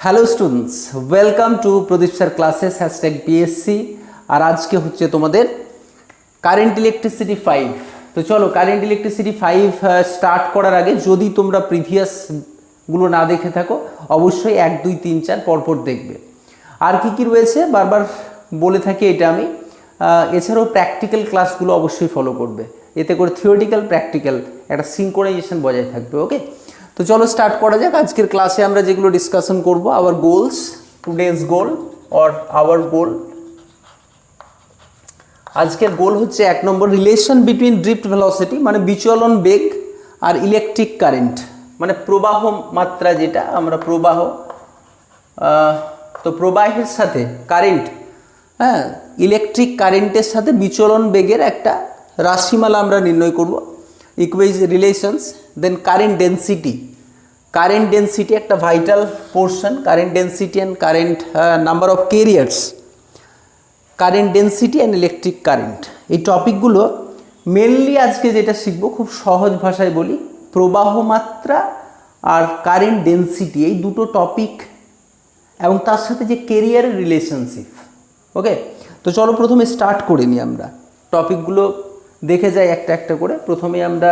Hello students, welcome to Pradeep sir classes #BSc। আর আজকে হচ্ছে তোমাদের কারেন্ট ইলেকট্রিসিটি 5। তো চলো কারেন্ট ইলেকট্রিসিটি 5 স্টার্ট করার আগে যদি তোমরা প্রিভিয়াসগুলো না দেখে থাকো অবশ্যই 1, 2, 3, 4 পরপর দেখবে। আর কি কি রয়েছে বারবার বলে থাকি এটা আমি। এছাড়াও প্র্যাকটিক্যাল ক্লাসগুলো অবশ্যই ফলো করবে, এতে করে থিওরিটিক্যাল প্র্যাকটিক্যাল একটা সিনক্রোনাইজেশন বজায় থাকবে। ওকে, তো চলো স্টার্ট করা যাক। আজকের ক্লাসে আমরা যেগুলো ডিসকাশন করব, our goals, today's goal or hour গোল। আজকের গোল হচ্ছে 1 নম্বর, রিলেশন বিটুইন ড্রিফট ভেলোসিটি মানে বিচলন বেগ আর ইলেকট্রিক কারেন্ট মানে প্রবাহ মাত্রা, যেটা আমরা প্রবাহ, তো প্রবাহের সাথে কারেন্ট, হ্যাঁ, ইলেকট্রিক কারেন্টের সাথে বিচলন বেগের একটা রাশিমালা আমরা নির্ণয় করব, ইকুয়েজ রিলেশনস। দেন কারেন্ট ডেন্সিটি, কারেন্ট ডেন্সিটি একটা vital portion, current density and current number of carriers, current density and electric current. এই টপিকগুলো মেনলি আজকে যেটা শিখবো খুব সহজ ভাষায় বলি, প্রবাহ মাত্রা আর কারেন্ট ডেন্সিটি, এই দুটো টপিক এবং তার সাথে যে কেরিয়ারের রিলেশনশিপ। ওকে, তো চলো প্রথমে স্টার্ট করে নিই, আমরা টপিকগুলো দেখে যাই একটা একটা করে। প্রথমে আমরা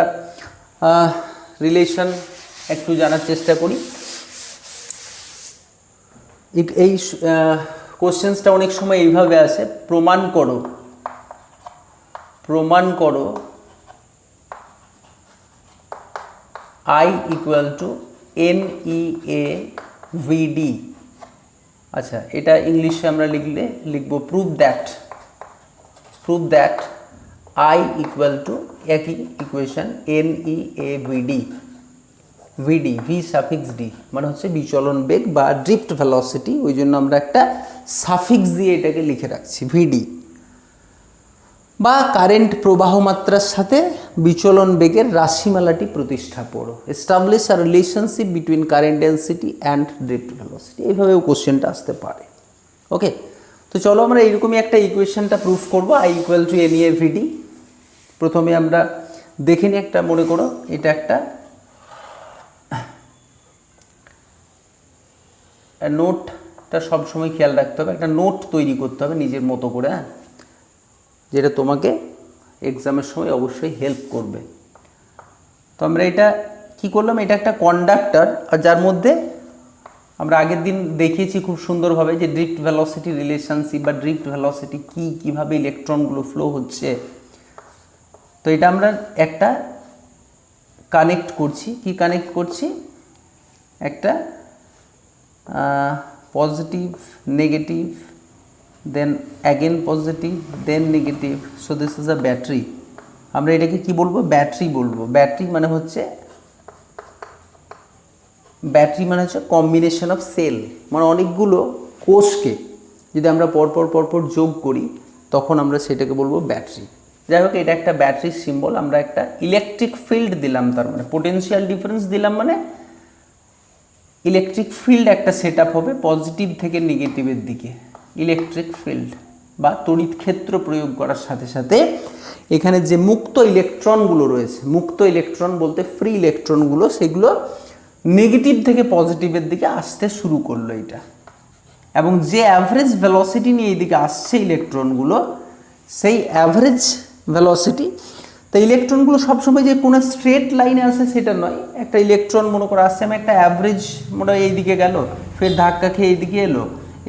রিলেশন একটু জানার চেষ্টা করি। এই কোশ্চেন্সটা অনেক সময় এইভাবে আসে, প্রমাণ করো, প্রমাণ করো I = NEAVD। আচ্ছা, এটা ইংলিশে আমরা লিখবো prove that, prove that I = একই equation NEAVD, VD, V suffix D মানে হচ্ছে বিচলন বেগ বা ড্রিফট ভেলোসিটি, ওই জন্য আমরা একটা সাফিক্স দিয়ে এটাকে লিখে রাখছি VD। বা কারেন্ট প্রবাহ মাত্রার সাথে বিচলন বেগের রাশিমালাটি প্রতিষ্ঠা করো, establish a relationship between current density and drift velocity. এইভাবেও কোশ্চেনটা আসতে পারে। ওকে, তো চলো আমরা এইরকমই একটা ইকুয়েশনটা প্রুফ করবো, I = NEAVD। প্রথমে আমরা দেখে নিই, একটা মনে করো এটা একটা নোটটা সবসময় খেয়াল রাখতে হবে, একটা নোট তৈরি করতে হবে নিজের মতো করে, হ্যাঁ, যেটা তোমাকে এক্সামের সময় অবশ্যই হেল্প করবে। তো আমরা এটা কি করলাম, এটা একটা কন্ডাক্টর, আর যার মধ্যে আমরা আগের দিন দেখিয়েছি খুব সুন্দরভাবে যে ড্রিফট ভেলোসিটি রিলেশনশিপ বা ড্রিফট ভেলোসিটি কি, কিভাবে ইলেকট্রনগুলো ফ্লো হচ্ছে। তো এটা আমরা একটা কানেক্ট করছি, কি কানেক্ট করছি, একটা positive negative, then again positive, then negative. So this is a battery. আমরা এটাকে কি বলবো, ব্যাটারি বলবো। ব্যাটারি মানে হচ্ছে কম্বিনেশন অফ সেল, মানে অনেকগুলো কোষকে যদি আমরা পরপর যোগ করি তখন আমরা সেটাকে বলবো ব্যাটারি। যাই হোক, এটা একটা ব্যাটারির সিম্বল। আমরা একটা ইলেকট্রিক ফিল্ড দিলাম, তার মানে পোটেনশিয়াল ডিফারেন্স দিলাম, মানে ইলেকট্রিক ফিল্ড একটা সেট আপ হবে পজিটিভ থেকে নেগেটিভের দিকে। ইলেকট্রিক ফিল্ড বা তড়িৎ ক্ষেত্র প্রয়োগ করার সাথে সাথে এখানে যে মুক্ত ইলেকট্রনগুলো রয়েছে, মুক্ত ইলেকট্রন বলতে ফ্রি ইলেকট্রনগুলো, সেগুলো নেগেটিভ থেকে পজিটিভের দিকে আসতে শুরু করলো এটা। এবং যে অ্যাভারেজ ভেলোসিটি নিয়ে এইদিকে আসছে ইলেকট্রনগুলো, সেই অ্যাভারেজ ভেলোসিটি, তো ইলেকট্রনগুলো সবসময় যে কোনো স্ট্রেট লাইনে আসে সেটা নয়। একটা ইলেকট্রন মনে করে আসছে, আমি একটা অ্যাভারেজ মনে হয় এইদিকে গেল, ফের ধাক্কা খেয়ে এইদিকে এলো,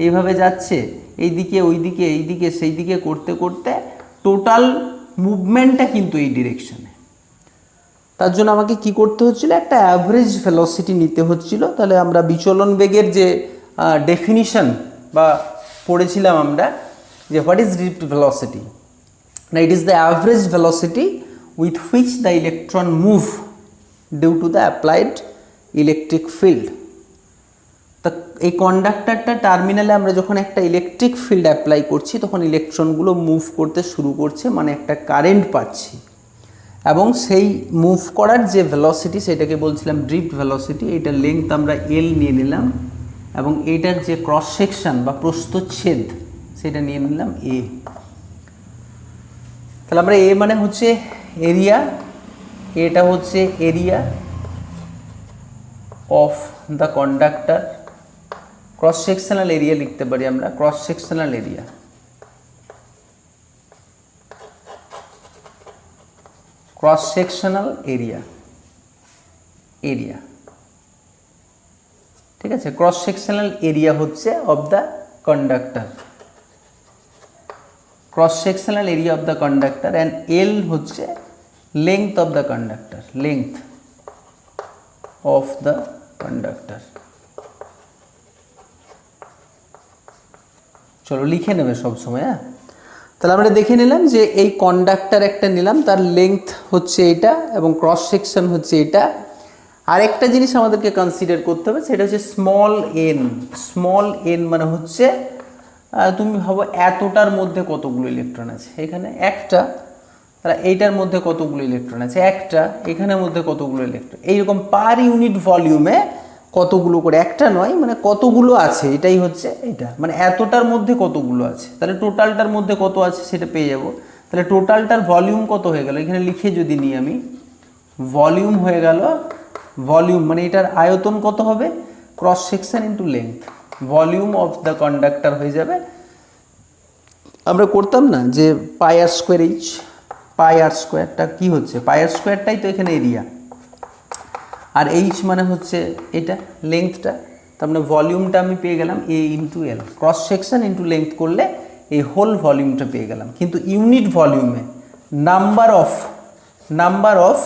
এইভাবে যাচ্ছে, এইদিকে ওইদিকে এইদিকে সেই দিকে করতে করতে টোটাল মুভমেন্টটা কিন্তু এই ডিরেকশনে। তার জন্য আমাকে কি করতে হচ্ছিল, একটা অ্যাভারেজ ভেলোসিটি নিতে হচ্ছিল। তাহলে আমরা বিচলন বেগের যে ডেফিনিশন বা পড়েছিলাম আমরা, যে হোয়াট ইজ ড্রিফট ভেলোসিটি, না it is the average velocity with which the electron move due to the applied electric field. তা এই কন্ডাক্টরটা টার্মিনালে আমরা যখন একটা ইলেকট্রিক ফিল্ড অ্যাপ্লাই করছি তখন ইলেকট্রনগুলো মুভ করতে শুরু করছে, মানে একটা কারেন্ট পাচ্ছি। এবং সেই মুভ করার যে ভেলোসিটি সেটাকে বলছিলাম ড্রিফট ভেলোসিটি। এটার লেংথ আমরা L নিয়ে নিলাম এবং এটার যে ক্রস সেকশন বা প্রস্থচ্ছেদ সেটা নিয়ে নিলাম A। তাহলে আমরা A মানে হচ্ছে এরিয়া, এটা হচ্ছে area of the conductor cross sectional area লিখতে পারি আমরা, cross sectional area. Cross sectional area, area, ঠিক আছে। ক্রস সেকশনাল এরিয়া হচ্ছে of the conductor, cross sectional area of the conductor, and L হচ্ছে length of the conductor, length of the conductor. চলো লিখে নেবে সব সময়। হ্যাঁ, তাহলে আমরা দেখে নিলাম যে এই কন্ডাক্টর একটা নিলাম, তার লেংথ হচ্ছে এটা এবং ক্রস সেকশন হচ্ছে এটা। আরেকটা জিনিস আমাদেরকে কনসিডার করতে হবে, সেটা হচ্ছে স্মল এন। স্মল এন মানে হচ্ছে তুমি ভাবো এতটার মধ্যে কতগুলো ইলেকট্রন আছে, এখানে একটা, তাহলে এইটার মধ্যে কতগুলো ইলেকট্রন আছে একটা, এখানের মধ্যে কতগুলো ইলেকট্রন, এইরকম পার ইউনিট ভলিউমে কতগুলো করে, একটা নয় মানে কতগুলো আছে, এটাই হচ্ছে এটা, মানে এতটার মধ্যে কতগুলো আছে, তাহলে টোটালটার মধ্যে কত আছে সেটা পেয়ে যাব। তাহলে টোটালটার ভলিউম কত হয়ে গেল, এখানে লিখে যদি নিই আমি, ভলিউম হয়ে গেল, ভলিউম মানে এটার আয়তন কত হবে, cross section into length, volume of the conductor হয়ে যাবে। আমরা করতাম না যে পাই আর স্কোয়ার এইচ, পাই আর স্কোয়ারটা কী হচ্ছে, পাই আর স্কোয়ারটাই তো এখানে এরিয়া, আর এইচ মানে হচ্ছে এটা লেংথটা, তার মানে ভলিউমটা আমি পেয়ে গেলাম এ into L, cross section into length করলে এই হোল ভলিউমটা পেয়ে গেলাম। কিন্তু ইউনিট ভলিউমে নাম্বার অফ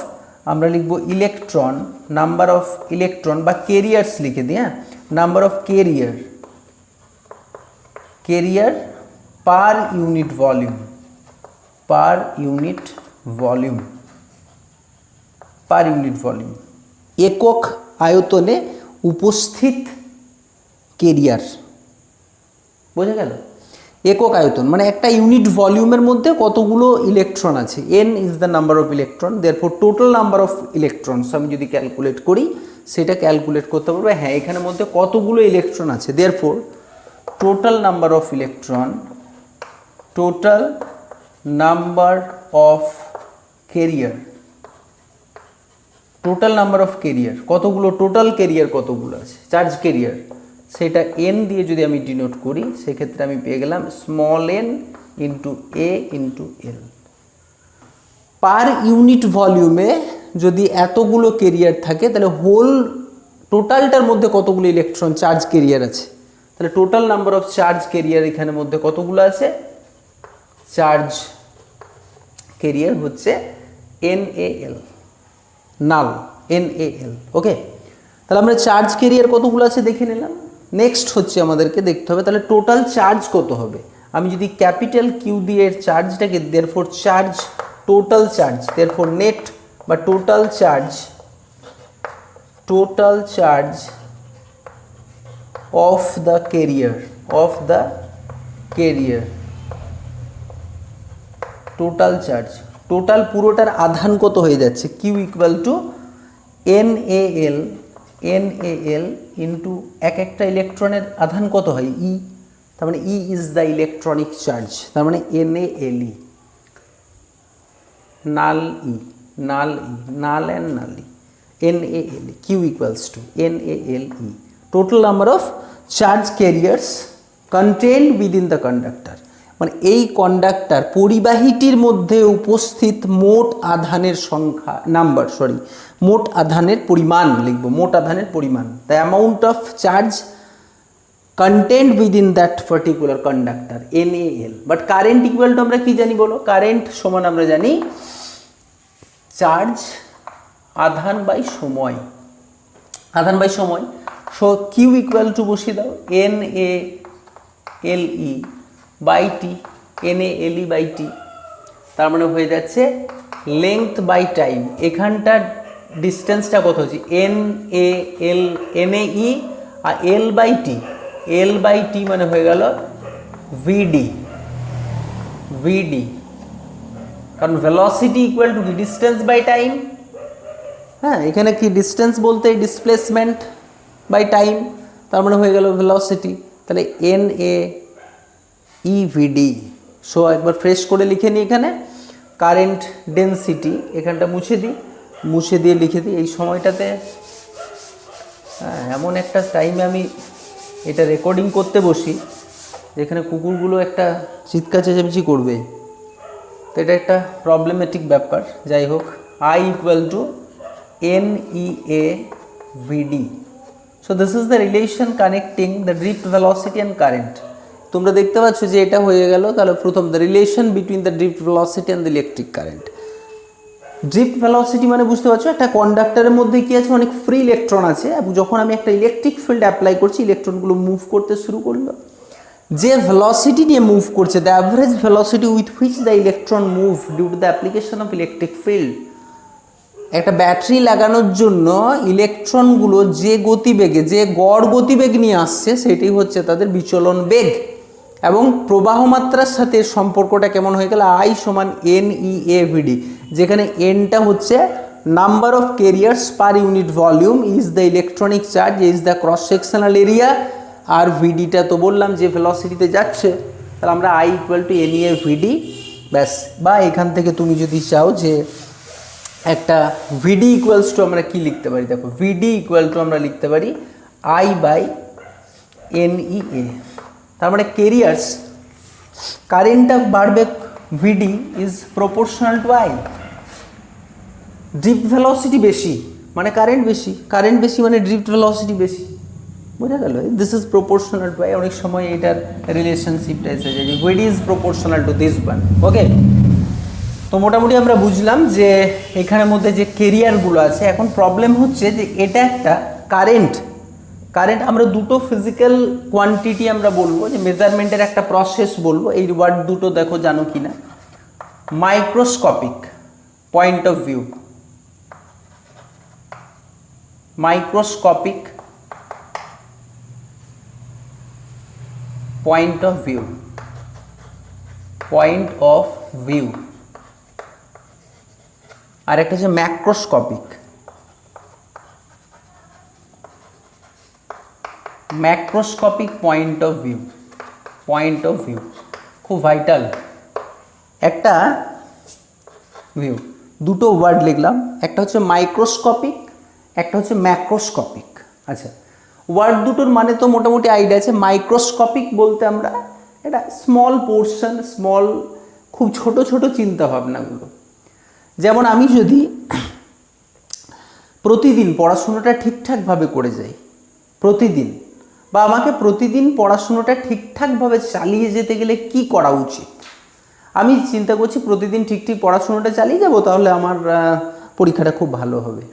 আমরা লিখব ইলেকট্রন, নাম্বার অফ ইলেকট্রন বা কেরিয়ার্স লিখে দিই। হ্যাঁ, number of carrier per unit volume, per unit volume, per unit volume, একক আয়তনে উপস্থিত কেরিয়ার, বোঝা গেল? একক আয়তন মানে একটা ইউনিট ভলিউমের মধ্যে কতগুলো ইলেকট্রন আছে, N is the number of electron, therefore total number of electrons আমি যদি ক্যালকুলেট করি সেটা ক্যালকুলেট করতে পারবো, হ্যাঁ এখানের মধ্যে কতগুলো ইলেকট্রন আছে, therefore total number of electron, total number of carrier, total number of carrier কতগুলো, টোটাল কেরিয়ার কতগুলো আছে, চার্জ কেরিয়ার, সেটা এন দিয়ে যদি আমি ডিনোট করি সেক্ষেত্রে আমি পেয়ে গেলাম স্মল এন ইন্টু এ ইন্টু এল। পার ইউনিট ভলিউমে যদি এতগুলো কেরিয়ার থাকে তাহলে হোল টোটালটার মধ্যে কতগুলো ইলেকট্রন চার্জ কেরিয়ার আছে, তাহলে total number of charge carrier এখানের মধ্যে কতগুলো আছে, চার্জ কেরিয়ার হচ্ছে NaL, নাল, NaL। ওকে, তাহলে আমরা চার্জ কেরিয়ার কতগুলো আছে দেখে নিলাম। নেক্সট হচ্ছে আমাদেরকে দেখতে হবে তাহলে টোটাল চার্জ কত হবে। আমি যদি ক্যাপিটাল কিউ দিয়ে এর চার্জটাকে, therefore charge, total charge, therefore net বা total charge of the carrier, total charge, total পুরোটার আধান কত হয়ে যাচ্ছে, Q equal to NaL into এক একটা ইলেকট্রনের আধান কত হয়, ই, তার মানে e is the electronic charge, তার মানে NaLe, নাল ই, নাল অ্যান্ড নাল e, NaLe, Q equals to NaLe, total number of charge carriers contained within the conductor, মানে এই কন্ডাক্টর পরিবাহীটির মধ্যে উপস্থিত মোট আধানের সংখ্যা, মোট আধানের পরিমাণ লিখব, মোট আধানের পরিমাণ, the amount of charge content within that particular conductor NaL। But current equal to আমরা কি জানি বলো, কারেন্ট সমান আমরা জানি চার্জ আধান বাই সময়, আধান বাই সময়। সো কিউ ইকুয়াল টু বসিয়ে দাও NaLe by T, NaLe by T, তার মানে হয়ে যাচ্ছে লেংথ বাই টাইম, এখানটার ডিস্টেন্সটা কত হচ্ছে NaE R L by T মানে হয়ে গেল VD, কারণ ভেলোসিটি ইকুয়াল টু কি, ডিস্টেন্স বাই টাইম। হ্যাঁ, এখানে কি ডিস্টেন্স বলতে ডিসপ্লেসমেন্ট বাই টাইম, তার মানে হয়ে গেল ভেলোসিটি, তাহলে NaEVD। সো একবার ফ্রেশ করে লিখে নিই, এখানে কারেন্ট ডেন্সিটি, এখানটা মুছে দিয়ে লিখে দিই। এই সময়টাতে এমন একটা টাইমে আমি এটা রেকর্ডিং করতে বসি, যেখানে কুকুরগুলো একটা চিৎকার চেঁচামেচি করবে, তো এটা একটা প্রবলেমেটিক ব্যাপার। যাই হোক, I equal to NEAVD. So this is the relation connecting the drift velocity and current. তোমরা দেখতে পাচ্ছ যে এটা হয়ে গেল। তাহলে প্রথম the relation between the drift velocity and the electric current. Drift velocity মানে বুঝতে পারছো একটা কন্ডাক্টরের মধ্যে কি আছে, অনেক ফ্রি ইলেকট্রন আছে, এবং যখন আমি একটা ইলেকট্রিক ফিল্ড অ্যাপ্লাই করছি ইলেকট্রনগুলো মুভ করতে শুরু করলো। যে ভেলোসিটি নিয়ে মুভ করছে, the average velocity with which the electron move due to the application of electric field. একটা ব্যাটারি লাগানোর জন্য ইলেকট্রনগুলো যে গতিবেগে, যে গড় গতিবেগ নিয়ে আসছে, সেটাই হচ্ছে তাদের বিচলন বেগ। এবং প্রবাহ মাত্রার সাথে সম্পর্কটা কেমন হয়ে গেল, I সমান NEAVD, যেখানে Nটা হচ্ছে number of carriers per unit volume, is the electronic charge, is the cross sectional area, আর ভিডিটা তো বললাম যে ভেলোসিটিতে যাচ্ছে। তাহলে আমরা I ইকুয়াল টু NEAVD ব্যাস। বা এখান থেকে তুমি যদি চাও যে একটা VD ইকুয়ালস টু আমরা কি লিখতে পারি, দেখো VD ইকুয়াল টু আমরা লিখতে পারি I বাই NEA। তার মানে ক্যারিয়ার্স কারেন্টটা বাড়বে, VD is proportional to I। Drift velocity বেশি মানে কারেন্ট বেশি, কারেন্ট বেশি মানে ড্রিফট ভেলোসিটি বেশি, বোঝা গেল? This is proportional to I। অনেক সময় এটার রিলেশনশিপটা এসে যায় যে VD is proportional to this one. Okay, তো মোটামুটি আমরা বুঝলাম যে এখানের মধ্যে যে কেরিয়ারগুলো আছে। এখন প্রবলেম হচ্ছে যে এটা একটা কারেন্ট আমরা দুটো ফিজিক্যাল কোয়ান্টিটি আমরা বলবো, যে মেজারমেন্টের একটা প্রসেস বলবো। এই ওয়ার্ড দুটো দেখো জানো কি না, microscopic point of view, microscopic point of view, point of view, আর একটা হচ্ছে macroscopic, macroscopic point of view, point of view খুব ভাইটাল একটা ভিউ। দুটো ওয়ার্ড লিখলাম, একটা হচ্ছে মাইক্রোস্কোপিক, একটা হচ্ছে ম্যাক্রোস্কোপিক। আচ্ছা, ওয়ার্ড দুটোর মানে তো মোটামুটি আইডিয়া আছে। মাইক্রোস্কোপিক বলতে আমরা এটা স্মল পোর্শন, স্মল খুব ছোট ছোট চিন্তা ভাবনাগুলো। যেমন আমি যদি প্রতিদিন পড়াশুনোটা ঠিকঠাকভাবে করে যাই, প্রতিদিন, বা আমাকে প্রতিদিন পড়াশুনোটা ঠিকঠাকভাবে চালিয়ে যেতে গেলে কি করা উচিত, আমি চিন্তা করছি প্রতিদিন ঠিক পড়াশুনোটা চালিয়ে যাব, তাহলে আমার পরীক্ষাটা খুব ভালো হবে।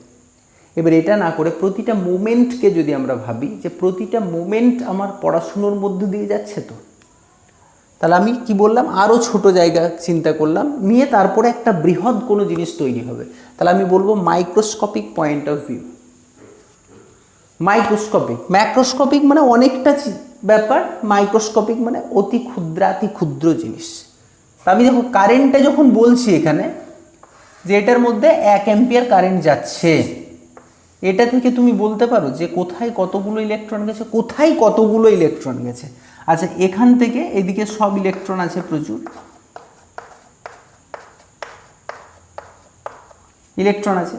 এবার এটা না করে প্রতিটা মোমেন্টকে যদি আমরা ভাবি যে প্রতিটা মোমেন্ট আমার পড়াশুনোর মধ্যে দিয়ে যাচ্ছে, তো তাহলে আমি কি বললাম, আরও ছোট জায়গা চিন্তা করলাম, নিয়ে তারপরে একটা বৃহৎ কোনো জিনিস তৈরি হবে। তাহলে আমি বলবো microscopic point of view. Microscopic, macroscopic মানে অনেকটা ব্যাপার, মাইক্রোস্কোপিক মানে অতি ক্ষুদ্রাতি ক্ষুদ্র জিনিস। তা আমি দেখো কারেন্টটা যখন বলছি এখানে যে এটার মধ্যে 1 অ্যাম্পিয়ার কারেন্ট যাচ্ছে, এটা থেকে তুমি বলতে পারো যে কোথায় কতগুলো ইলেকট্রন গেছে, কোথায় কতগুলো ইলেকট্রন গেছে। আচ্ছা, এখান থেকে এদিকে সব ইলেকট্রন আছে প্রচুর, ইলেকট্রন আছে,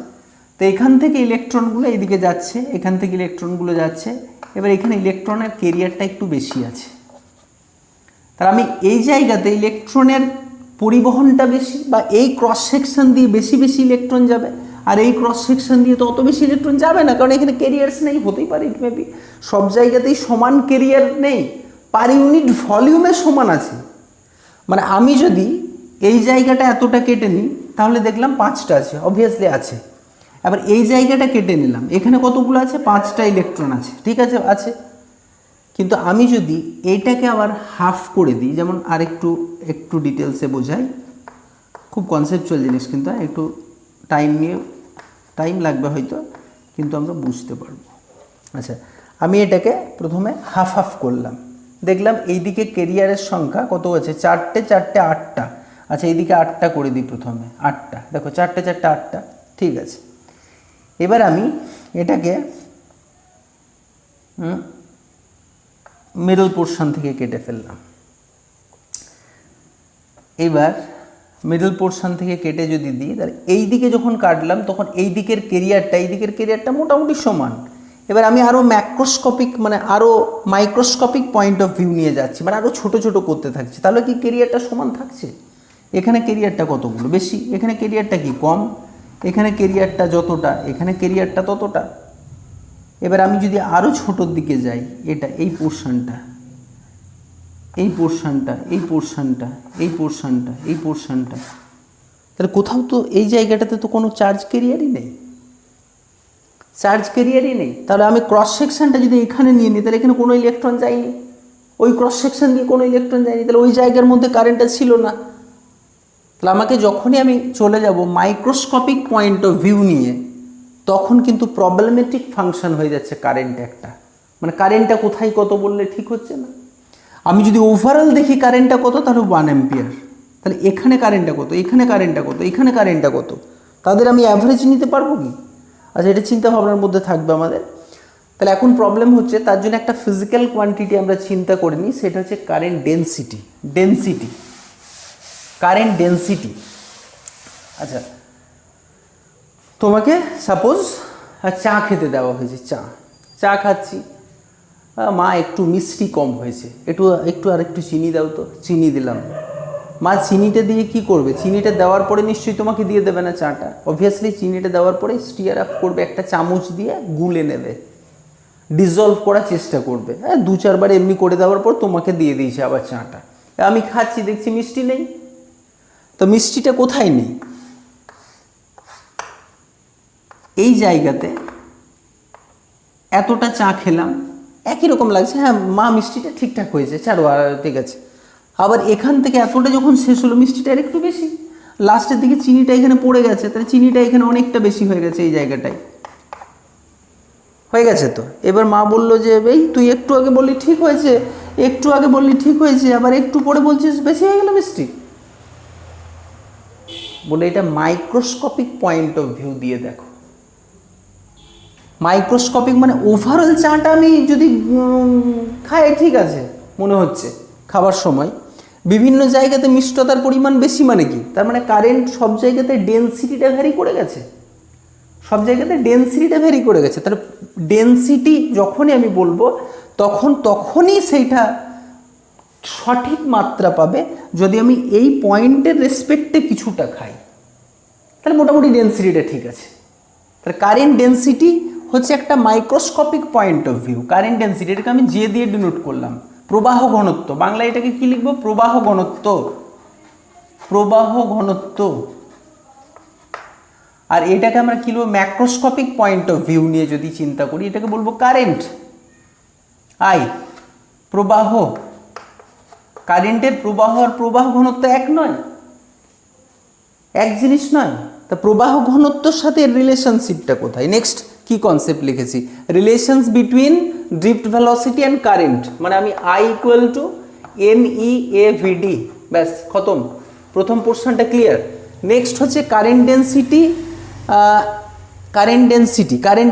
তো এখান থেকে ইলেকট্রনগুলো এদিকে যাচ্ছে, এখান থেকে ইলেকট্রনগুলো যাচ্ছে। এবার এখানে ইলেকট্রনের কেরিয়ারটা একটু বেশি আছে, তার আমি এই জায়গাতে ইলেকট্রনের পরিবহনটা বেশি, বা এই ক্রস সেকশন দিয়ে বেশি বেশি ইলেকট্রন যাবে, আর এই ক্রস সেকশন দিয়ে তো অত বেশি ইলেকট্রন যাবে না, কারণ এখানে কেরিয়ার্স নেই। হতেই পারে ইট মেবি সব জায়গাতেই সমান কেরিয়ার নেই, পার ইউনিট ভলিউমে সমান আছে। মানে আমি যদি এই জায়গাটা এতটা কেটে নিই, তাহলে দেখলাম 5টা আছে, অবভিয়াসলি আছে। আবার এই জায়গাটা কেটে নিলাম, এখানে কতগুলো আছে, 5টা ইলেকট্রন আছে, ঠিক আছে, আছে। কিন্তু আমি যদি এইটাকে আবার হাফ করে দিই, যেমন আর একটু ডিটেলসে বোঝাই, খুব কনসেপচুয়াল জিনিস, কিন্তু একটু টাইম লাগবে হয়তো, কিন্তু আমরা বুঝতে পারবো। আচ্ছা, আমি এটাকে প্রথমে হাফ হাফ করলাম, দেখলাম এইদিকে কেরিয়ারের সংখ্যা কত আছে, 4টে 4টে 8টা। আচ্ছা, এইদিকে 8টা করে দিই প্রথমে, 8টা, দেখো 4টে 4টে 8টা, ঠিক আছে। এবার আমি এটাকে মিডল পোর্শন থেকে কেটে ফেললাম। এবার মিডল পোর্শন থেকে কেটে যদি দিই, তাহলে এই দিকে যখন কাটলাম তখন এই দিকের কেরিয়ারটা মোটামুটি সমান, এবার আমি আরও ম্যাক্রোস্কোপিক মানে আরও মাইক্রোস্কোপিক পয়েন্ট অফ ভিউ নিয়ে যাচ্ছি, মানে আরও ছোটো ছোটো করতে থাকছি, তাহলে কি কেরিয়ারটা সমান থাকছে? এখানে কেরিয়ারটা কতগুলো বেশি, এখানে কেরিয়ারটা কি কম, এখানে কেরিয়ারটা যতটা এখানে কেরিয়ারটা ততটা। এবার আমি যদি আরও ছোটোর দিকে যাই, এটা এই পোর্শনটা, এই পোর্শনটা, এই পোর্শনটা, এই পোর্শনটা, এই পোর্শনটা, তাহলে কোথাও তো এই জায়গাটাতে তো কোনো চার্জ কেরিয়ারই নেই, চার্জ কেরিয়ারই নেই। তাহলে আমি ক্রস সেকশনটা যদি এখানে নিয়ে নিই, তাহলে এখানে কোনো ইলেকট্রন যায়নি, ওই ক্রস সেকশন দিয়ে কোনো ইলেকট্রন যায়নি, তাহলে ওই জায়গার মধ্যে কারেন্টটা ছিল না। তাহলে আমাকে যখনই আমি চলে যাব মাইক্রোস্কোপিক পয়েন্ট অফ ভিউ নিয়ে, তখন কিন্তু প্রবলেমেটিক ফাংশন হয়ে যাচ্ছে কারেন্ট একটা, মানে কারেন্টটা কোথায় কত বললে ঠিক হচ্ছে না। আমি যদি ওভারঅল দেখি কারেন্টটা কত, তাহলে 1 অ্যাম্পিয়ার, তাহলে এখানে কারেন্টটা কত, এখানে কারেন্টটা কত, এখানে কারেন্টটা কত, তাদের আমি অ্যাভারেজ নিতে পারবো কি? আচ্ছা, এটা চিন্তা ভাবনার মধ্যে থাকবে আমাদের। তাহলে এখন প্রবলেম হচ্ছে, তার জন্য একটা ফিজিক্যাল কোয়ান্টিটি আমরা চিন্তা করে নিই, সেটা হচ্ছে current density. Density, current density. আচ্ছা, তোমাকে সাপোজ চা খেতে দেওয়া হয়েছে, চা খাচ্ছি, মা একটু মিষ্টি কম হয়েছে, একটু আর একটু চিনি দাও তো, চিনি দিলাম। মা চিনিটা দিয়ে কি করবে? চিনিটা দেওয়ার পরে নিশ্চয়ই তোমাকে দিয়ে দেবে না চাটা, অবভিয়াসলি চিনিটা দেওয়ার পরে স্টিয়ার আপ করবে, একটা চামচ দিয়ে গুলে নেবে, ডিজলভ করার চেষ্টা করবে। হ্যাঁ, 2-4 বার এমনি করে দেওয়ার পর তোমাকে দিয়ে দিয়েছে আবার চাটা। আমি খাচ্ছি, দেখছি মিষ্টি নেই, তো মিষ্টিটা কোথায় নেই? এই জায়গাতে এতটা চা খেলাম, একই রকম লাগছে, হ্যাঁ মা মিষ্টিটা ঠিকঠাক হয়েছে, ছাড়ো আর ঠিক আছে। আবার এখান থেকে এতটা যখন শেষ হলো, মিষ্টিটা আর একটু বেশি, লাস্টের দিকে চিনিটা এখানে পড়ে গেছে, তাহলে চিনিটা এখানে অনেকটা বেশি হয়ে গেছে, এই জায়গাটায় হয়ে গেছে। তো এবার মা বললো যে এই তুই একটু আগে বললি ঠিক হয়েছে, একটু আগে বললি ঠিক হয়েছে, আবার একটু পরে বলছিস বেশি হয়ে গেল মিষ্টি। বলে এটা মাইক্রোস্কোপিক পয়েন্ট অফ ভিউ দিয়ে দেখো। মাইক্রোস্কোপিক মানে ওভারঅল চাটা আমি যদি খাই ঠিক আছে মনে হচ্ছে খাবার সময়, বিভিন্ন জায়গাতে মিষ্টতার পরিমাণ বেশি, মানে কি তার মানে কারেন্ট সব জায়গাতে ডেনসিটিটা ভ্যারি করে গেছে, সব জায়গাতে ডেনসিটিটা ভ্যারি করে গেছে। তাহলে ডেনসিটি যখনই আমি বলবো, তখনই সেইটা সঠিক মাত্রা পাবে যদি আমি এই পয়েন্টের রেসপেক্টে কিছুটা খাই, তাহলে মোটামুটি ডেনসিটিটা ঠিক আছে। তাহলে কারেন্ট ডেনসিটি হচ্ছে একটা microscopic point of view. Current density, এটাকে আমি জে দিয়ে ডিনোট করলাম। প্রবাহ ঘনত্ব, বাংলায় এটাকে কি লিখবো? প্রবাহ ঘনত্ব, প্রবাহ ঘনত্ব। আর এটাকে আমরা কি লিখবো? ম্যাক্রোস্কোপিক পয়েন্ট অফ ভিউ নিয়ে যদি চিন্তা করি, এটাকে বলবো কারেন্ট। আই প্রবাহ, কারেন্টের প্রবাহ আর প্রবাহ ঘনত্ব এক নয়, এক জিনিস নয়। তা প্রবাহ ঘনত্বর সাথে রিলেশনশিপটা কোথায়? নেক্সট কি কনসেপ্ট লিখেছি? Relations between drift velocity and current, মানে আমি আই ইকুয়াল টু NEAVD, ব্যাস খতম, প্রথম পোর্শনটা ক্লিয়ার। নেক্সট হচ্ছে কারেন্ট ডেনসিটি। কারেন্ট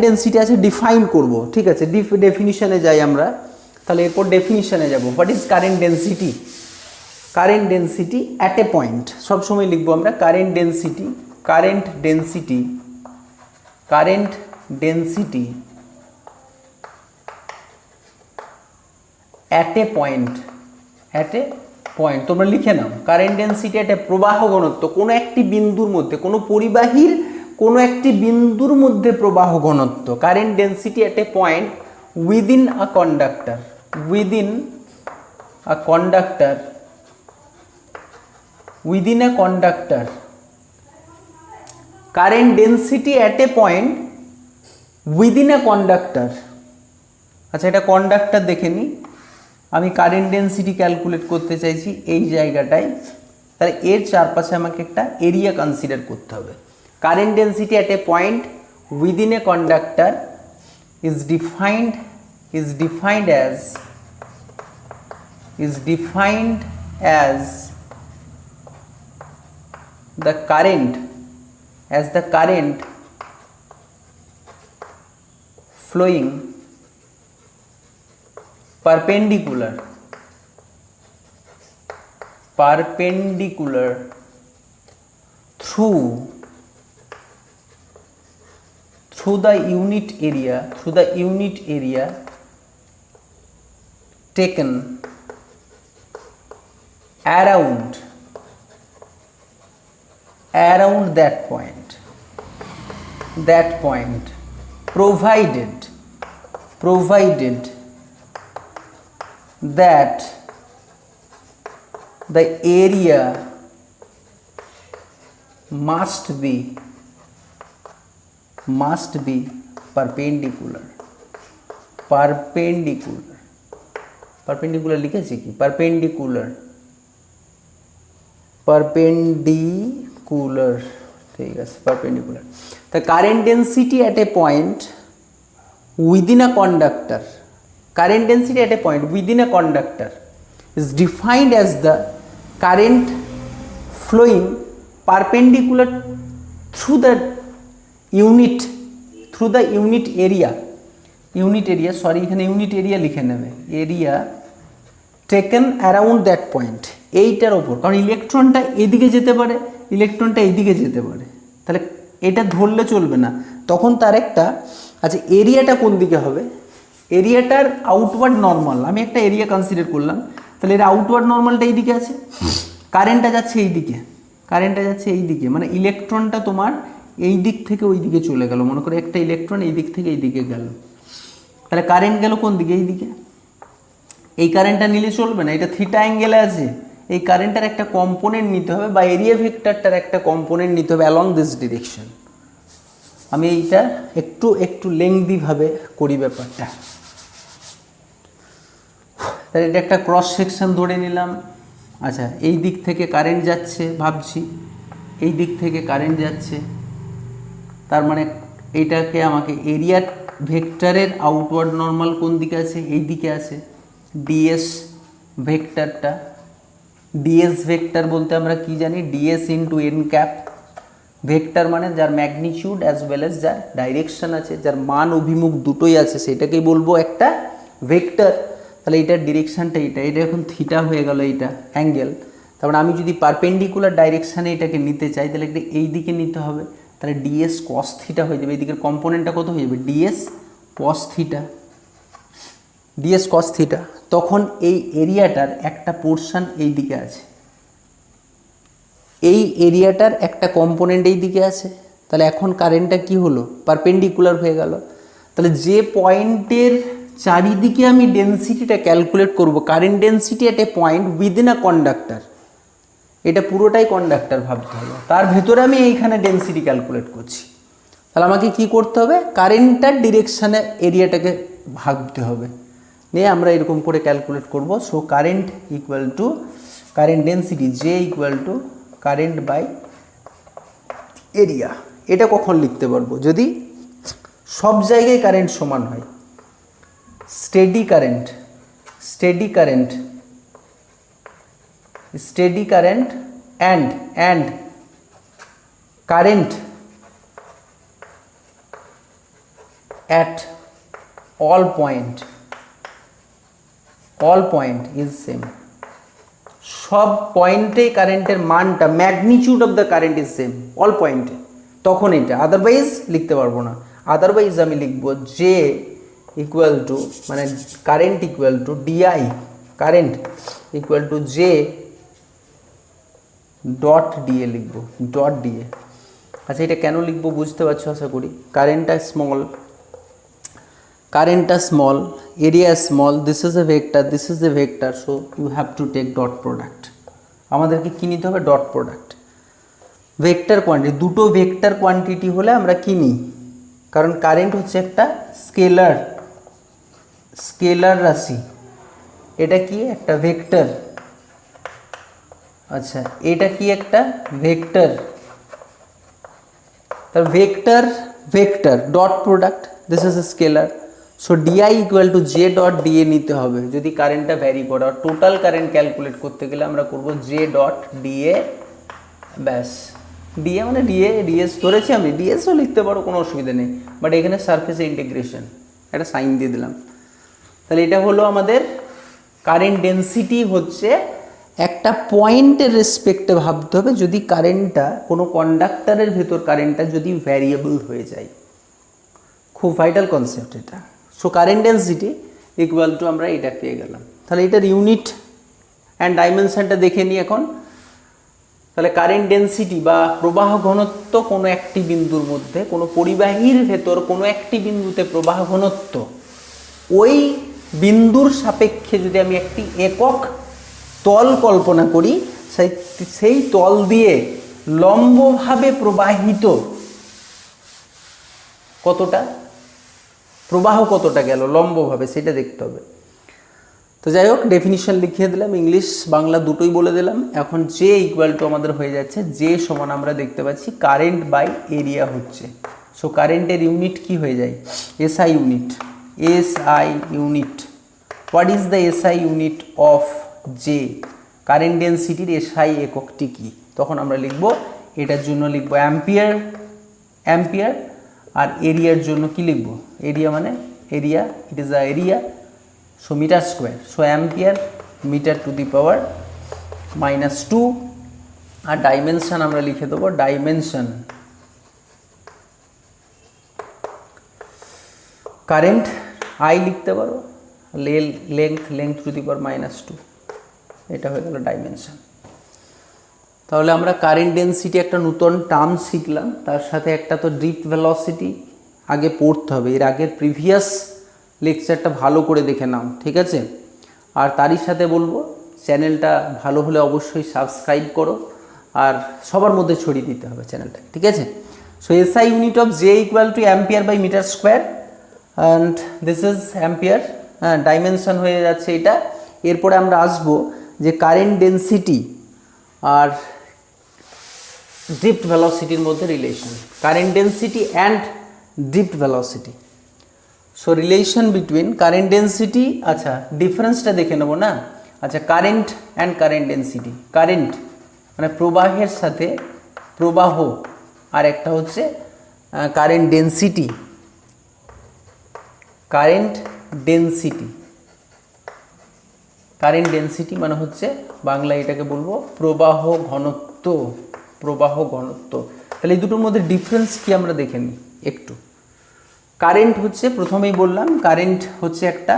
ডেনসিটি আছে, ডিফাইন করব, ঠিক আছে, ডেফিনিশনে যাই আমরা, তাহলে এরপর ডেফিনিশনে যাব। What is current density? Current density at a point, সবসময় লিখবো আমরা current density, current density, current density at a point, at a point তোমরা লিখে নাও। কারেন্ট ডেনসিটি অ্যাট এ প্রবাহ ঘনত্ব, কোনো একটি বিন্দুর মধ্যে, কোনো পরিবাহীর কোনো একটি বিন্দুর মধ্যে প্রবাহ ঘনত্ব। Current density at a point within a conductor, within a conductor, within a conductor. Current density at a point within a conductor. আচ্ছা, এটা কন্ডাক্টর দেখে নিই। আমি কারেন্ট ডেনসিটি ক্যালকুলেট করতে চাইছি এই জায়গাটায়, তাহলে এর চারপাশে আমাকে একটা এরিয়া কনসিডার করতে হবে। Current density at a point within a conductor is defined as the current flowing perpendicular through through the unit area taken around that point provided that the area must be perpendicular লিখেছি কি perpendicular ঠিক আছে perpendicular the current density at a point within a conductor is defined as the current flowing perpendicular through the unit area sorry এখানে unit area লিখে নেবে area taken around that point এইটার উপর কারণ ইলেকট্রনটা এদিকে যেতে পারে ইলেকট্রনটা এইদিকে যেতে পারে তাহলে এটা ধরলে চলবে না তখন তার একটা আচ্ছা এরিয়াটা কোন দিকে হবে এরিয়াটার আউটওয়ার্ড নরমাল আমি একটা এরিয়া কনসিডার করলাম তাহলে এর আউটওয়ার্ড নরমালটা এইদিকে আছে কারেন্টটা যাচ্ছে এইদিকে মানে ইলেকট্রনটা তোমার এই দিক থেকে ওই দিকে চলে গেল মনে করে একটা ইলেকট্রন এই দিক থেকে এই দিকে গেল তাহলে কারেন্ট গেল কোন দিকে এইদিকে এই কারেন্টটা নিলে চলবে না এটা থিটা অ্যাঙ্গেলে আছে এই কারেন্টের একটা কম্পোনেন্ট নিতে হবে বা এরিয়া ভেক্টরটার একটা কম্পোনেন্ট নিতে হবে অ্যালং দিস ডিরেকশন আমি এইটা একটু লেংদি ভাবে করি ব্যাপারটা তাহলে এটা একটা ক্রস সেকশন ধরে নিলাম আচ্ছা এই দিক থেকে কারেন্ট যাচ্ছে ভাবছি এই দিক থেকে কারেন্ট যাচ্ছে তার মানে এইটাকে আমাকে এরিয়া ভেক্টরের আউটওয়ার্ড নরমাল কোন দিকে আছে এই দিকে আছে ডিএস ভেক্টরটা ডিএস ভেক্টর বলতে আমরা কি জানি DS into N cap vector মানে যার ম্যাগনিটিউড অ্যাজ ওয়েল অ্যাজ যার ডাইরেকশন আছে যার মান অভিমুখ দুটোই আছে সেটাকেই বলবো একটা ভেক্টর তাহলে এটার ডিরেকশনটা এটা এখন থিটা হয়ে গেল এইটা অ্যাঙ্গেল তারপরে আমি যদি পারপেন্ডিকুলার ডাইরেকশানে এটাকে নিতে চাই তাহলে এটা এই দিকে নিতে হবে তাহলে ডিএস কস থিটা হয়ে যাবে এই দিকের কম্পোনেন্টটা কত হয়ে যাবে ডিএস কস থিটা তখন এই এরিয়াটার একটা পোর্শন এই দিকে আছে এই এরিয়াটার একটা কম্পোনেন্ট এই দিকে আছে তাহলে এখন কারেন্টটা কি হলো পারপেন্ডিকুলার হয়ে গেল তাহলে যে পয়েন্টের চারিদিকে আমি ডেনসিটিটা ক্যালকুলেট করব current density at A point within a conductor এটা পুরোটাই কন্ডাক্টর ভাবতে হবে তার ভেতরে আমি এইখানে ডেনসিটি ক্যালকুলেট করছি তাহলে আমাকে কি করতে হবে কারেন্টটার ডিরেকশানে এরিয়াটাকে ভাবতে হবে নিয়ে আমরা এরকম করে ক্যালকুলেট করব so current equal to current density J equal to current by area এটা কখন লিখতে পারবো যদি সব জায়গায় কারেন্ট সমান হয় steady current and current at all point is same সব পয়েন্টে কারেন্টের মানটা magnitude of the current is same all পয়েন্টে তখন এটা আদারওয়াইজ লিখতে পারবো না আদারওয়াইজ আমি লিখব জে ইকুয়াল টু মানে current equal to dI current equal to J dot dA লিখব ডট ডিএ আচ্ছা এটা কেন লিখব বুঝতে পারছো আশা করি কারেন্টটা small area small this is a vector so you have to take dot product আমাদেরকে কি নিতে হবে ডট প্রোডাক্ট ভেক্টর কোয়ান্টিটি দুটো ভেক্টর কোয়ান্টিটি হলে আমরা কি নিই কারণ কারেন্ট হচ্ছে একটা স্কেলার রাশি এটা কি একটা ভেক্টর আচ্ছা এটা কি একটা ভেক্টর তার vector dot product this is a scalar so dI equal to J dot dA নিতে হবে যদি কারেন্টটা ভ্যারি করে আর টোটাল কারেন্ট ক্যালকুলেট করতে গেলে আমরা করব জে ডট ডিএ ব্যাস ডিএ মানে ডিএস ধরেছি আমি ডিএসও লিখতে পারো কোনো অসুবিধা নেই বাট এখানে সারফেসে ইন্টিগ্রেশন একটা সাইন দিয়ে দিলাম তাহলে এটা হলো আমাদের কারেন্ট ডেনসিটি হচ্ছে একটা পয়েন্টের রেসপেক্টে ভাবতে হবে যদি কারেন্টটা কোনো কন্ডাক্টরের ভেতর কারেন্টটা যদি ভ্যারিয়েবল হয়ে যায় খুব ভাইটাল কনসেপ্ট এটা। So current density equal to আমরা এটা পেয়ে গেলাম। তাহলে এটার ইউনিট অ্যান্ড ডাইমেনশনটা দেখে নিই এখন। তাহলে কারেন্ট ডেন্সিটি বা প্রবাহ ঘনত্ব কোনো একটি বিন্দুর মধ্যে, কোনো পরিবাহীর ভেতর কোনো একটি বিন্দুতে প্রবাহ ঘনত্ব, ওই বিন্দুর সাপেক্ষে যদি আমি একটি একক তল কল্পনা করি, সেই তল দিয়ে লম্বভাবে প্রবাহিত কতটা প্রবাহ কতটা গেল লম্বভাবে সেটা দেখতে হবে। তো যাই হোক, ডেফিনিশন লিখিয়ে দিলাম, ইংলিশ বাংলা দুটোই বলে দিলাম। এখন জে ইকুয়াল টু আমাদের হয়ে যাচ্ছে, জে সমান আমরা দেখতে পাচ্ছি কারেন্ট বাই এরিয়া হচ্ছে। সো কারেন্টের ইউনিট কি হয়ে যায়? SI unit. SI unit, what is the SI unit of J? Current ডেন্সিটির এসআই এককটি কি? তখন আমরা লিখব, এটার জন্য লিখব অ্যাম্পিয়ার, অ্যাম্পিয়ার। আর এরিয়ার জন্য কি লিখব? এরিয়া মানে area, it is a area, so metre square. So ampere metre to the power -2। আর ডাইমেনশন আমরা লিখে দেবো, ডাইমেনশন কারেন্ট আই লিখতে পারো, লেংথ টু দি পাওয়ার -2। এটা হয়ে গেল ডাইমেনশন। তাহলে আমরা কারেন্ট ডেন্সিটি একটা নতুন টার্ম শিখলাম, তার সাথে একটা তো ড্রিফট ভেলোসিটি আগে পড়তে হবে। এর আগের প্রিভিয়াস লেকচারটা ভালো করে দেখে নাও, ঠিক আছে? আর তারই সাথে বলবো, চ্যানেলটা ভালো হলে অবশ্যই সাবস্ক্রাইব করো, আর সবার মধ্যে ছড়িয়ে দিতে হবে চ্যানেলটা, ঠিক আছে? So SI unit of J equal to ampere by metre square, and this is ampere. হ্যাঁ, ডাইমেনশন হয়ে যাচ্ছে এটা। এরপরে আমরা আসবো যে কারেন্ট ডেন্সিটি আর ড্রিফট ভেলোসিটির মধ্যে relation, current density and drift velocity. So relation between current density, আচ্ছা ডিফারেন্সটা দেখে নেবো না? আচ্ছা, current and current density, current মানে প্রবাহের সাথে প্রবাহ, আর একটা হচ্ছে current density. Current density, current density মানে হচ্ছে বাংলা এটাকে বলবো প্রবাহ ঘনত্ব, প্রবাহ ঘনত্ব। তাহলে এই দুটোর মধ্যে ডিফারেন্স কি আমরা দেখে নিই একটু। কারেন্ট হচ্ছে, প্রথমেই বললাম, কারেন্ট হচ্ছে একটা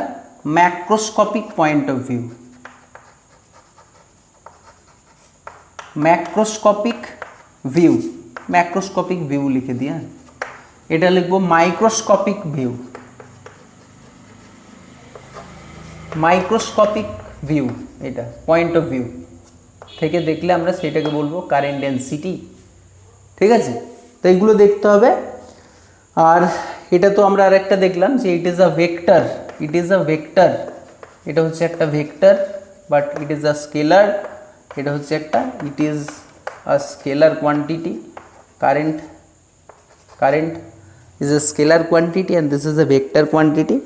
macroscopic point of view, macroscopic view, macroscopic view লিখে দিয়ে, এটা লিখবো মাইক্রোস্কোপিক ভিউ, মাইক্রোস্কোপিক ভিউ। এটা পয়েন্ট অফ ভিউ থেকে দেখলে আমরা সেটাকে বলবো কারেন্ট ডেন্সিটি, ঠিক আছে? তো এইগুলো দেখতে হবে। আর এটা তো আমরা আরেকটা দেখলাম যে ইট is a vector, it is a vector, এটা হচ্ছে একটা vector, but it is a scalar. এটা হচ্ছে একটা, ইট is a scalar quantity, current, current is a scalar quantity and this is a vector quantity.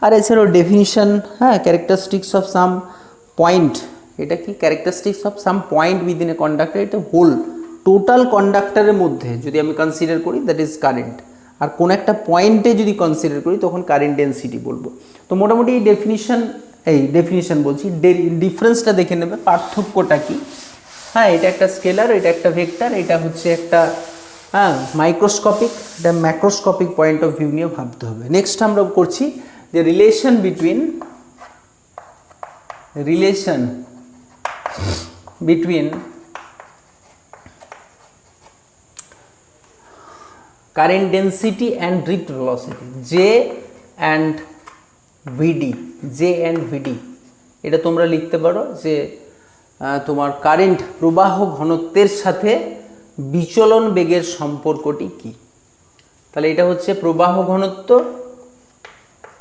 আর এছাড়াও ডেফিনিশন, হ্যাঁ, ক্যারেক্টারিস্টিক্স অফ সাম পয়েন্ট, এটা কি characteristics of some point within a conductor, এটা whole total কন্ডাক্টরের মধ্যে যদি আমি কনসিডার করি that is current, আর কোন একটা পয়েন্টে যদি কনসিডার করি তখন কারেন্ট ডেন্সিটি বলবো। তো মোটামুটি এই ডেফিনিশন বলছি, ডিফারেন্সটা দেখে নেবে, পার্থক্যটা কি। হ্যাঁ, এটা একটা স্কেলার, এটা একটা ভেক্টর, এটা হচ্ছে একটা মাইক্রোস্কোপিক, এটা ম্যাক্রোস্কোপিক পয়েন্ট অফ ভিউ নিয়ে ভাবতে হবে। নেক্সট আমরা করছি যে relation between current density and drift velocity, J and VD, J and VD. এটা তোমরা লিখতে পারো যে তোমার কারেন্ট প্রবাহ ঘনত্বের সাথে বিচলন বেগের সম্পর্কটি কি। তাহলে এটা হচ্ছে প্রবাহ ঘনত্ব,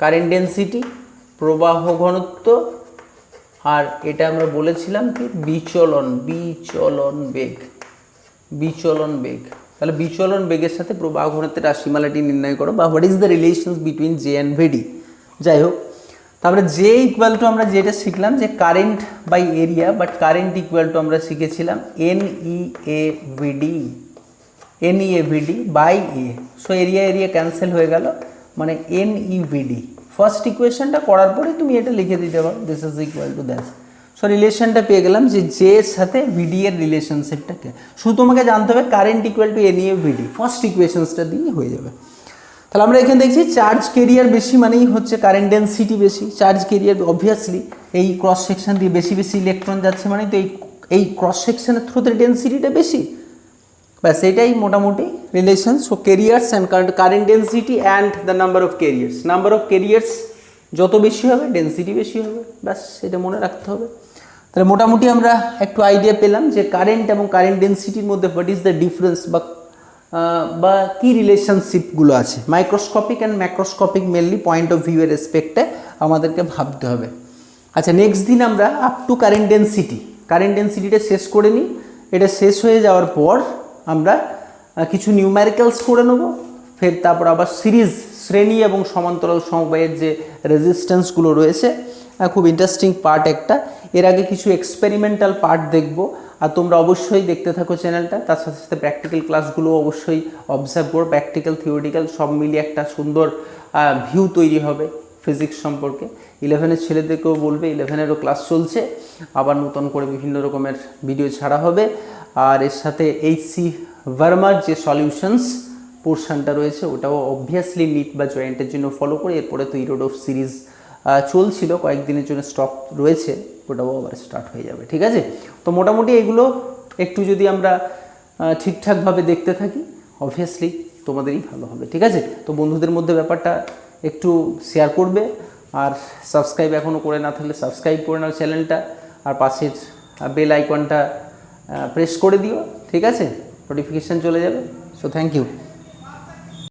কারেন্ট ডেন্সিটি, প্রবাহ ঘনত্ব, আর এটা আমরা বলেছিলাম কি বিচলন, বিচলন বেগ, বিচলন বেগ। তাহলে বিচলন বেগের সাথে প্রবাহ ঘনত্বের রাশিমালাটি নির্ণয় করো, বা what is the relations between J and VD. যাই হোক, তারপরে জে ইকুয়াল টু আমরা যেটা শিখলাম যে current by area, but current equal to আমরা শিখেছিলাম NEAVD by A. So area area cancel হয়ে গেল, মানে NEVD। ফার্স্ট ইকুয়েশনটা করার পরে তুমি এটা লিখে দিতে পারো, this is equal to that. So রিলেশনটা পেয়ে গেলাম যে জে এর সাথে ভিডি এর রিলেশনশিপটাকে, শুধু তোমাকে জানতে হবে current equal to NEAVD, first ইকুয়েশনসটা দিয়ে হয়ে যাবে। তাহলে আমরা এখানে দেখছি চার্জ কেরিয়ার বেশি মানেই হচ্ছে কারেন্ট ডেন্সিটি বেশি। চার্জ কেরিয়ার অবভিয়াসলি এই ক্রস সেকশন দিয়ে বেশি বেশি ইলেকট্রন যাচ্ছে মানে তো এই ক্রস সেকশনের থ্রুতে ডেন্সিটিটা বেশি, ব্যাস এটাই মোটামুটি relation. So careers and current density and the number of careers, number of careers যত বেশি হবে ডেন্সিটি বেশি হবে, ব্যাস এটা মনে রাখতে হবে। তাহলে মোটামুটি আমরা একটু আইডিয়া পেলাম যে কারেন্ট এবং কারেন্ট ডেন্সিটির মধ্যে হোয়াট ইজ দ্য ডিফারেন্স বা কী রিলেশনশিপগুলো আছে। Microscopic and macroscopic mainly point of view এর রেসপেক্টে আমাদেরকে ভাবতে হবে। আচ্ছা, নেক্সট দিন আমরা আপ টু কারেন্ট ডেন্সিটিটা শেষ করে নিই। এটা শেষ হয়ে যাওয়ার পর আমরা কিছু নিউম্যারিক্যালস করে নেব, ফের তারপর আবার সিরিজ শ্রেণী এবং সমান্তরাল সমবায়ের যে রেজিস্ট্যান্সগুলো রয়েছে, খুব ইন্টারেস্টিং পার্ট একটা। এর আগে কিছু এক্সপেরিমেন্টাল পার্ট দেখব, আর তোমরা অবশ্যই দেখতে থাকো চ্যানেলটা। তার সাথে সাথে প্র্যাকটিক্যাল ক্লাসগুলো অবশ্যই অবজার্ভ করো, প্র্যাকটিক্যাল থিওরিটিক্যাল সব মিলিয়ে একটা সুন্দর ভিউ তৈরি হবে ফিজিক্স সম্পর্কে। 11-এর ছেলেদেরকেও বলবে, 11-এরও ক্লাস চলছে, আবার নতুন করে বিভিন্ন রকমের ভিডিও ছাড়া হবে। আর এর সাথে এইচ.সি. ভার্মার যে সলিউশনস পোর্শনটা রয়েছে ওটাও অবভিয়াসলি নিট বা জয়েন্টের জন্য ফলো করে, এরপরে তো ইরোড অফ সিরিজ চলছিল, কয়েকদিনের জন্য স্টপ রয়েছে, ওটাও আবার স্টার্ট হয়ে যাবে। ঠিক আছে, তো মোটামুটি এগুলো একটু যদি আমরা ঠিকঠাকভাবে দেখতে থাকি অবভিয়াসলি তোমাদেরই ভালো হবে। ঠিক আছে, তো বন্ধুদের মধ্যে ব্যাপারটা একটু শেয়ার করবে, আর সাবস্ক্রাইব এখনও করে না থাকলে সাবস্ক্রাইব করে নাও চ্যানেলটা, আর পাশের বেল আইকনটা প্রেস করে দিও। ঠিক আছে, নোটিফিকেশান চলে যাবে। So thank you.